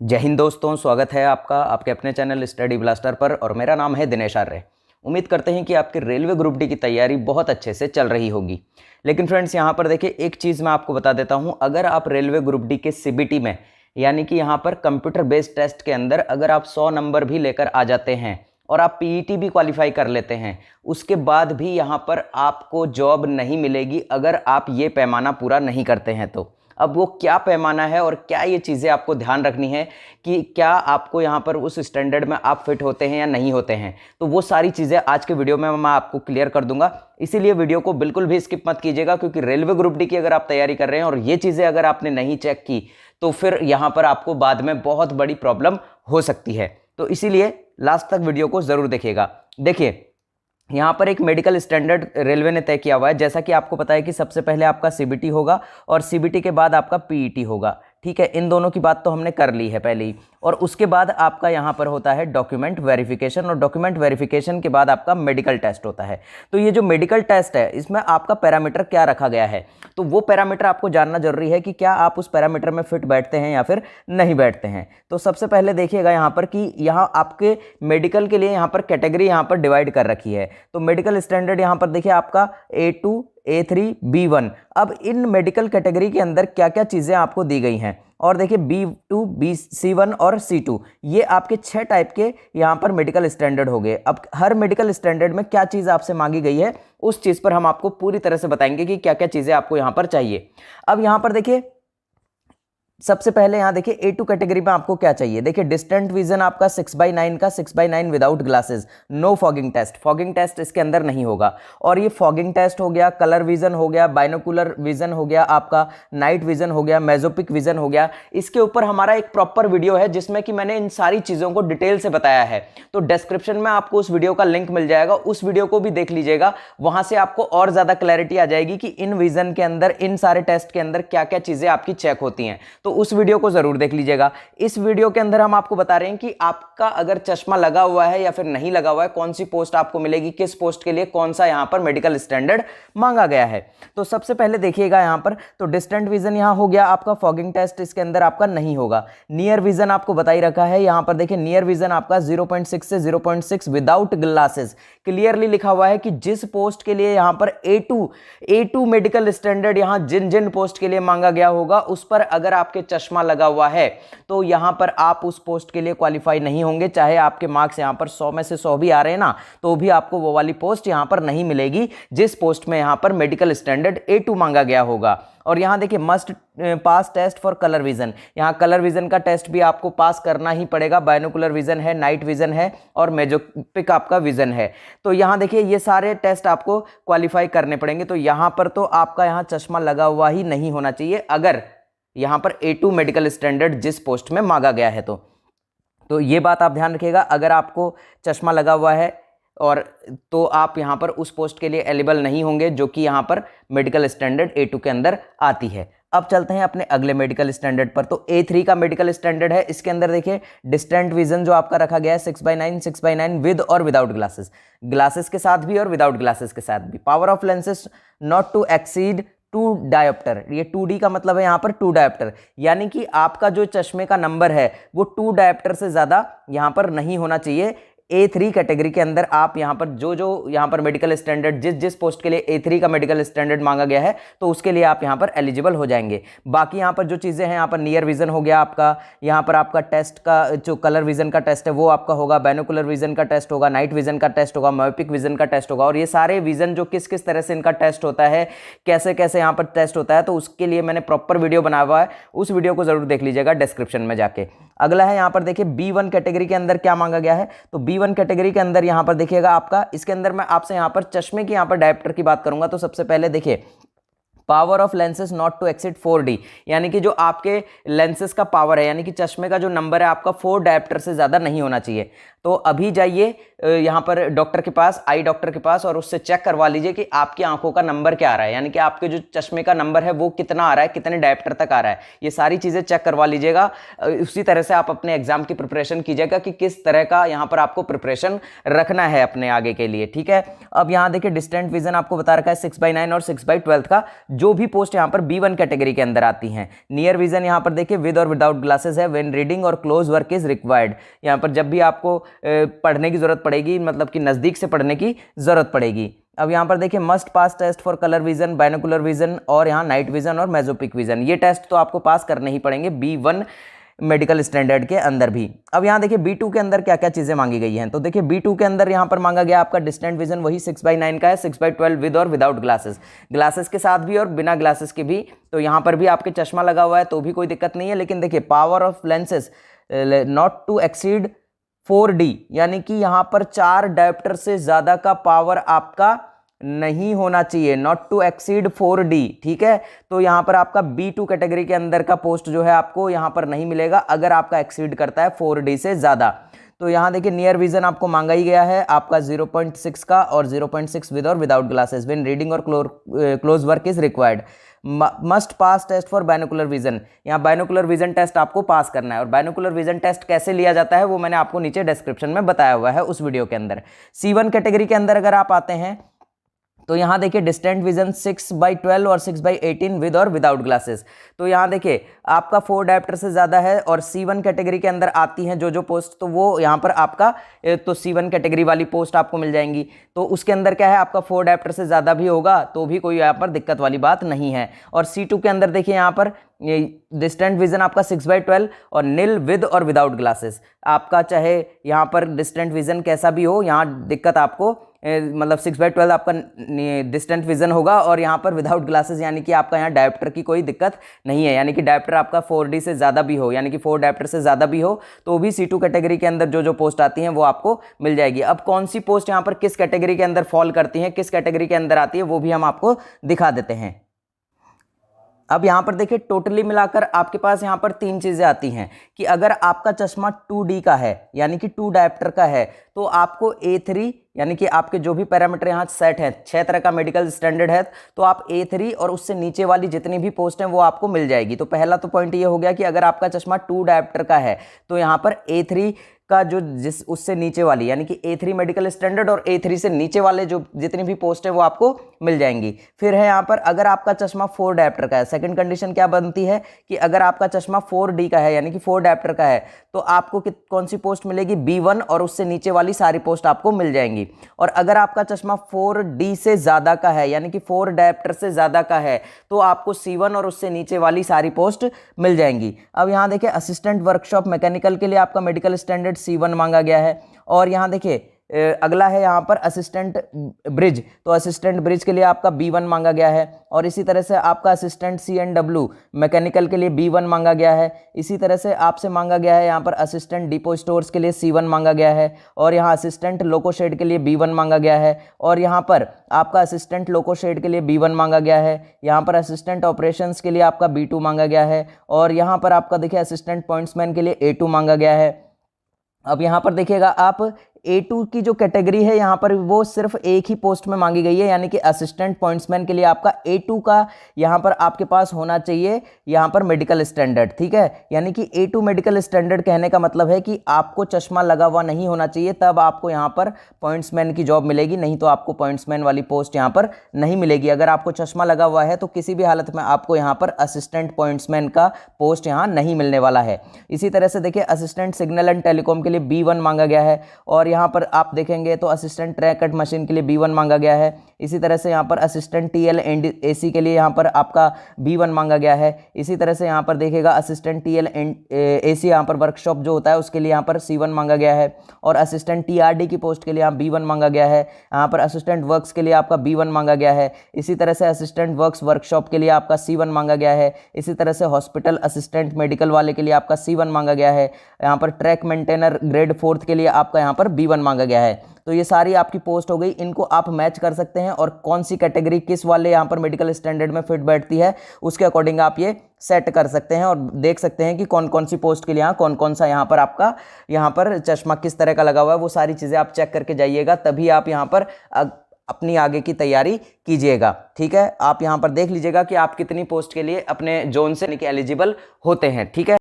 जय हिंद दोस्तों, स्वागत है आपका आपके अपने चैनल स्टडी ब्लास्टर पर। और मेरा नाम है दिनेश आर्य। उम्मीद करते हैं कि आपके रेलवे ग्रुप डी की तैयारी बहुत अच्छे से चल रही होगी। लेकिन फ्रेंड्स, यहाँ पर देखिए, एक चीज़ मैं आपको बता देता हूँ। अगर आप रेलवे ग्रुप डी के सीबीटी में, यानी कि यहाँ पर कंप्यूटर बेस्ड टेस्ट के अंदर अगर आप 100 नंबर भी लेकर आ जाते हैं और आप पीईटी भी क्वालिफाई कर लेते हैं, उसके बाद भी यहाँ पर आपको जॉब नहीं मिलेगी अगर आप ये पैमाना पूरा नहीं करते हैं। तो अब वो क्या पैमाना है और क्या ये चीज़ें आपको ध्यान रखनी है कि क्या आपको यहाँ पर उस स्टैंडर्ड में आप फिट होते हैं या नहीं होते हैं, तो वो सारी चीज़ें आज के वीडियो में मैं आपको क्लियर कर दूंगा। इसीलिए वीडियो को बिल्कुल भी स्किप मत कीजिएगा, क्योंकि रेलवे ग्रुप डी की अगर आप तैयारी कर रहे हैं और ये चीज़ें अगर आपने नहीं चेक की तो फिर यहाँ पर आपको बाद में बहुत बड़ी प्रॉब्लम हो सकती है। तो इसीलिए लास्ट तक वीडियो को ज़रूर देखिएगा। देखिए, यहाँ पर एक मेडिकल स्टैंडर्ड रेलवे ने तय किया हुआ है। जैसा कि आपको पता है कि सबसे पहले आपका सीबीटी होगा और सीबीटी के बाद आपका पीईटी होगा। ठीक है, इन दोनों की बात तो हमने कर ली है पहले ही। और उसके बाद आपका यहाँ पर होता है डॉक्यूमेंट वेरिफिकेशन, और डॉक्यूमेंट वेरिफिकेशन के बाद आपका मेडिकल टेस्ट होता है। तो ये जो मेडिकल टेस्ट है, इसमें आपका पैरामीटर क्या रखा गया है, तो वो पैरामीटर आपको जानना जरूरी है कि क्या आप उस पैरामीटर में फिट बैठते हैं या फिर नहीं बैठते हैं। तो सबसे पहले देखिएगा यहाँ पर कि यहाँ आपके मेडिकल के लिए यहाँ पर कैटेगरी यहाँ पर डिवाइड कर रखी है। तो मेडिकल स्टैंडर्ड यहाँ पर देखिए आपका A2, A3, B1। अब इन मेडिकल कैटेगरी के अंदर क्या क्या चीज़ें आपको दी गई हैं, और देखिए B2, C1 और C2, ये आपके 6 टाइप के यहाँ पर मेडिकल स्टैंडर्ड हो गए। अब हर मेडिकल स्टैंडर्ड में क्या चीज़ आपसे मांगी गई है, उस चीज़ पर हम आपको पूरी तरह से बताएंगे कि क्या क्या चीज़ें आपको यहाँ पर चाहिए। अब यहाँ पर देखिए, सबसे पहले यहाँ देखिए A2 कैटेगरी में आपको क्या चाहिए। देखिए, डिस्टेंट विजन आपका 6/9 का 6/9 without glasses, no fogging test, fogging test इसके अंदर नहीं होगा। और ये फॉगिंग टेस्ट हो गया, कलर विजन हो गया, बाइनोकुलर विजन हो गया, आपका नाइट विजन हो गया, मेजोपिक विजन हो गया। इसके ऊपर हमारा एक प्रॉपर वीडियो है जिसमें कि मैंने इन सारी चीज़ों को डिटेल से बताया है। तो डिस्क्रिप्शन में आपको उस वीडियो का लिंक मिल जाएगा, उस वीडियो को भी देख लीजिएगा। वहां से आपको और ज़्यादा क्लैरिटी आ जाएगी कि इन विजन के अंदर, इन सारे टेस्ट के अंदर क्या क्या चीज़ें आपकी चेक होती हैं। तो उस वीडियो को जरूर देख लीजिएगा। इस वीडियो के अंदर हम आपको बता रहे हैं कि आपका अगर चश्मा लगा हुआ है या फिर नहीं लगा हुआ है, कौन सी पोस्ट आपको मिलेगी, किस पोस्ट के लिए कौन सा यहां पर मेडिकल स्टैंडर्ड मांगा गया है। तो सबसे पहले देखिएगा यहां पर, तो डिस्टेंट विजन यहां हो गया आपका, फॉगिंग टेस्ट इसके अंदर आपका नहीं होगा। नियर विजन आपको बता ही रखा है। यहां पर देखिए, नियर विजन आपका 0.6 से 0.6 विदाउट ग्लासेस, क्लियरली लिखा हुआ है कि जिस पोस्ट के लिए यहां पर A2 मेडिकल स्टैंडर्ड यहां जिन जिन पोस्ट के लिए मांगा गया होगा, उस पर अगर आपके चश्मा लगा हुआ है तो यहां पर आप उस पोस्ट के लिए क्वालिफाई नहीं होंगे। चाहे आपके मार्क्स यहां पर 100 में से 100 भी आ रहे हैं ना, तो भी आपको वो वाली पोस्ट यहां पर नहीं मिलेगी जिस पोस्ट में यहां पर मेडिकल स्टैंडर्ड A2 मांगा गया होगा। और यहां देखिए, must pass test for colour vision, यहां कलर विजन का टेस्ट भी आपको पास करना ही पड़ेगा। बाइनोकुलर विजन है, नाइट विजन है और मेजोपिक आपका विजन है। तो यहां देखिए, ये सारे टेस्ट आपको क्वालिफाई करने पड़ेंगे। तो यहां पर तो आपका यहां चश्मा लगा हुआ ही नहीं होना चाहिए अगर यहां पर A2 मेडिकल स्टैंडर्ड जिस पोस्ट में मांगा गया है। तो ये बात आप ध्यान रखिएगा, अगर आपको चश्मा लगा हुआ है और तो आप यहां पर उस पोस्ट के लिए एलिजिबल नहीं होंगे जो कि यहां पर मेडिकल स्टैंडर्ड A2 के अंदर आती है। अब चलते हैं अपने अगले मेडिकल स्टैंडर्ड पर। तो A3 का मेडिकल स्टैंडर्ड है। इसके अंदर देखिए, डिस्टेंट विजन जो आपका रखा गया है 6/9 विद और विदाउट ग्लासेस, ग्लासेस के साथ भी और विदाउट ग्लासेस के साथ भी। Power of lenses not to exceed 2 dioptre, ये 2D का मतलब है यहाँ पर 2 डायोप्टर, यानी कि आपका जो चश्मे का नंबर है वो 2 डायोप्टर से ज़्यादा यहाँ पर नहीं होना चाहिए। A3 कैटेगरी के अंदर आप यहाँ पर जो यहाँ पर मेडिकल स्टैंडर्ड जिस पोस्ट के लिए A3 का मेडिकल स्टैंडर्ड मांगा गया है, तो उसके लिए आप यहाँ पर एलिजिबल हो जाएंगे। बाकी यहाँ पर जो चीज़ें हैं, यहाँ पर नियर विजन हो गया आपका, यहाँ पर आपका टेस्ट का जो कलर विजन का टेस्ट है वो आपका होगा, बाइनोकुलर विजन का टेस्ट होगा, नाइट विजन का टेस्ट होगा, मायोपिक विजन का टेस्ट होगा। और ये सारे विजन जो किस किस तरह से इनका टेस्ट होता है, कैसे कैसे यहाँ पर टेस्ट होता है, तो उसके लिए मैंने प्रॉपर वीडियो बनाया हुआ है, उस वीडियो को जरूर देख लीजिएगा डिस्क्रिप्शन में जाके। अगला है यहाँ पर देखिए, B1 कैटेगरी के अंदर क्या मांगा गया है। तो B1 कैटेगरी के अंदर यहां पर देखिएगा आपका, इसके अंदर मैं आपसे यहां पर चश्मे की यहां पर डायोप्टर की बात करूंगा। तो सबसे पहले देखिए, power of lenses not to exceed 4D, यानी कि जो आपके लेंसेज का पावर है, यानी कि चश्मे का जो नंबर है आपका 4 डायोप्टर से ज़्यादा नहीं होना चाहिए। तो अभी जाइए यहाँ पर डॉक्टर के पास, आई डॉक्टर के पास, और उससे चेक करवा लीजिए कि आपकी आंखों का नंबर क्या आ रहा है, यानी कि आपके जो चश्मे का नंबर है वो कितना आ रहा है, कितने डायोप्टर तक आ रहा है। ये सारी चीज़ें चेक करवा लीजिएगा। उसी तरह से आप अपने एग्जाम की प्रिपरेशन कीजिएगा कि किस तरह का यहाँ पर आपको प्रिपरेशन रखना है अपने आगे के लिए। ठीक है, अब यहाँ देखिए, डिस्टेंट विजन आपको बता रखा है 6/9 और 6/12 का, जो भी पोस्ट यहाँ पर B1 कैटेगरी के अंदर आती हैं। नियर विजन यहाँ पर देखिए विद और विदाउट ग्लासेस है, व्हेन रीडिंग और क्लोज वर्क इज रिक्वायर्ड। यहाँ पर जब भी आपको पढ़ने की जरूरत पड़ेगी, मतलब कि नज़दीक से पढ़ने की जरूरत पड़ेगी। अब यहाँ पर देखिए must pass test for colour vision, binocular vision और यहाँ नाइट विजन और मेसोपिक विजन। ये टेस्ट तो आपको पास करने ही पड़ेंगे B1 मेडिकल स्टैंडर्ड के अंदर भी। अब यहाँ देखिए B2 के अंदर क्या क्या चीज़ें मांगी गई हैं। तो देखिए B2 के अंदर यहाँ पर मांगा गया आपका डिस्टेंट विजन, वही 6/9 का है, 6/12 विद और विदाउट ग्लासेस, ग्लासेस के साथ भी और बिना ग्लासेस के भी। तो यहाँ पर भी आपके चश्मा लगा हुआ है तो भी कोई दिक्कत नहीं है। लेकिन देखिए power of lenses not to exceed 4D, यानी कि यहाँ पर 4 डायोप्टर से ज़्यादा का पावर आपका नहीं होना चाहिए, नॉट टू एक्सीड 4D, ठीक है। तो यहाँ पर आपका B2 कैटेगरी के अंदर का पोस्ट जो है आपको यहाँ पर नहीं मिलेगा अगर आपका एक्सीड करता है 4D से ज़्यादा। तो यहाँ देखिए नियर विजन आपको मांगा ही गया है आपका 0.6 का और 0.6 विद और विदाउट ग्लासेस, व्हेन रीडिंग और close work is required. Must pass test for binocular vision, यहाँ बाइनोकुलर विजन टेस्ट आपको पास करना है। और बाइनोकुलर विजन टेस्ट कैसे लिया जाता है वो मैंने आपको नीचे डिस्क्रिप्शन में बताया हुआ है उस वीडियो के अंदर। C1 कैटेगरी के अंदर अगर आप आते हैं तो यहाँ देखिए डिस्टेंट विजन 6/12 और 6/18 विद और विदाउट ग्लासेस। तो यहाँ देखिए आपका 4 डायोप्टर से ज़्यादा है और C1 कैटेगरी के अंदर आती हैं जो पोस्ट, तो वो यहाँ पर आपका तो C1 कैटेगरी वाली पोस्ट आपको मिल जाएंगी। तो उसके अंदर क्या है आपका 4 डायोप्टर से ज़्यादा भी होगा तो भी कोई यहाँ पर दिक्कत वाली बात नहीं है। और C2 के अंदर देखिए यहाँ पर डिस्टेंट विजन आपका 6/12 और नील विद और विदाउट ग्लासेस। आपका चाहे यहाँ पर डिस्टेंट विजन कैसा भी हो, यहाँ दिक्कत आपको मतलब 6/12 आपका डिस्टेंट विजन होगा और यहाँ पर विदाउट ग्लासेस, यानी कि आपका यहाँ डायोप्टर की कोई दिक्कत नहीं है। यानी कि डायोप्टर आपका 4D से ज़्यादा भी हो, यानी कि 4 डायोप्टर से ज़्यादा भी हो तो भी C2 कैटेगरी के अंदर जो पोस्ट आती हैं वो आपको मिल जाएगी। अब कौन सी पोस्ट यहाँ पर किस कैटेगरी के अंदर फॉल करती हैं, किस कैटेगरी के अंदर आती है, वो भी हम आपको दिखा देते हैं। अब यहाँ पर देखिए टोटली मिलाकर आपके पास यहाँ पर 3 चीज़ें आती हैं कि अगर आपका चश्मा 2D का है यानी कि 2 डायोप्टर का है तो आपको A3, यानी कि आपके जो भी पैरामीटर यहाँ सेट हैं, 6 तरह का मेडिकल स्टैंडर्ड है, तो आप A3 और उससे नीचे वाली जितनी भी पोस्ट हैं वो आपको मिल जाएगी। तो पहला तो पॉइंट ये हो गया कि अगर आपका चश्मा 2 डायोप्टर का है तो यहाँ पर A3 का जो उससे नीचे वाली, यानी कि A3 मेडिकल स्टैंडर्ड और A3 से नीचे वाले जो जितनी भी पोस्ट है वो आपको मिल जाएंगी। फिर है यहाँ पर अगर आपका चश्मा 4 डायोप्टर का है, सेकंड कंडीशन क्या बनती है कि अगर आपका चश्मा 4D का है यानी कि 4 डायोप्टर का है तो आपको कौन सी पोस्ट मिलेगी, B1 और उससे नीचे वाली सारी पोस्ट आपको मिल जाएंगी। और अगर आपका चश्मा 4D से ज़्यादा का है यानी कि 4 डायोप्टर से ज़्यादा का है तो आपको C1 और उससे नीचे वाली सारी पोस्ट मिल जाएंगी। अब यहाँ देखिए असिस्टेंट वर्कशॉप मैकेनिकल के लिए आपका मेडिकल स्टैंडर्ड C1 मांगा गया है। और यहाँ देखिए अगला है यहाँ पर असिस्टेंट ब्रिज, तो असिस्टेंट ब्रिज के लिए आपका B1 मांगा गया है। और इसी तरह से आपका असिस्टेंट C&W मैकेनिकल के लिए B1 मांगा गया है। इसी तरह से आपसे मांगा गया है यहाँ पर असिस्टेंट डिपो स्टोर्स के लिए C1 मांगा गया है। और यहाँ असिस्टेंट लोको शेड के लिए B1 मांगा गया है। और यहाँ पर आपका असिस्टेंट लोको शेड के लिए B1 मांगा गया है। यहाँ पर असिस्टेंट ऑपरेशंस के लिए आपका B2 मांगा गया है। और यहाँ पर आपका देखिए असिस्टेंट पॉइंट्समैन के लिए A2 मांगा गया है। अब यहाँ पर देखिएगा आप A2 की जो कैटेगरी है यहाँ पर वो सिर्फ एक ही पोस्ट में मांगी गई है, यानी कि असिस्टेंट पॉइंट्समैन के लिए आपका A2 का यहाँ पर आपके पास होना चाहिए यहाँ पर मेडिकल स्टैंडर्ड, ठीक है। यानी कि A2 मेडिकल स्टैंडर्ड कहने का मतलब है कि आपको चश्मा लगा हुआ नहीं होना चाहिए, तब आपको यहाँ पर पॉइंट्समैन की जॉब मिलेगी, नहीं तो आपको पॉइंट्समैन वाली पोस्ट यहाँ पर नहीं मिलेगी। अगर आपको चश्मा लगा हुआ है तो किसी भी हालत में आपको यहाँ पर असिस्टेंट पॉइंट्समैन का पोस्ट यहाँ नहीं मिलने वाला है। इसी तरह से देखिए असिस्टेंट सिग्नल एंड टेलीकॉम के लिए B1 मांगा गया है। और यहाँ पर आप देखेंगे तो असिस्टेंट ट्रैक कट मशीन के लिए B1 मांगा गया है। इसी तरह से यहाँ पर असिस्टेंट TL एंड AC के लिए यहाँ पर आपका B1 मांगा गया है। इसी तरह से यहाँ पर देखिएगा असिस्टेंट TL एंड AC यहाँ पर वर्कशॉप जो होता है उसके लिए यहाँ पर C1 मांगा गया है। और असिस्टेंट TRD की पोस्ट के लिए यहाँ B1 मांगा गया है। यहाँ पर असिस्टेंट वर्क्स के लिए आपका B1 मांगा गया है। इसी तरह से असिस्टेंट वर्क्स वर्कशॉप के लिए आपका C1 मांगा गया है। इसी तरह से हॉस्पिटल असिस्टेंट मेडिकल वाले के लिए आपका C1 मांगा गया है। यहाँ पर ट्रैक मेंटेनर ग्रेड 4 के लिए आपका यहाँ पर B1 मांगा गया है। तो ये सारी आपकी पोस्ट हो गई, इनको आप मैच कर सकते हैं और कौन सी कैटेगरी किस वाले यहाँ पर मेडिकल स्टैंडर्ड में फिट बैठती है उसके अकॉर्डिंग आप ये सेट कर सकते हैं और देख सकते हैं कि कौन कौन सी पोस्ट के लिए यहाँ कौन कौन सा यहाँ पर आपका यहाँ पर चश्मा किस तरह का लगा हुआ है। वो सारी चीज़ें आप चेक करके जाइएगा, तभी आप यहाँ पर अपनी आगे की तैयारी कीजिएगा, ठीक है। आप यहाँ पर देख लीजिएगा कि आप कितनी पोस्ट के लिए अपने जोन से एलिजिबल होते हैं, ठीक है।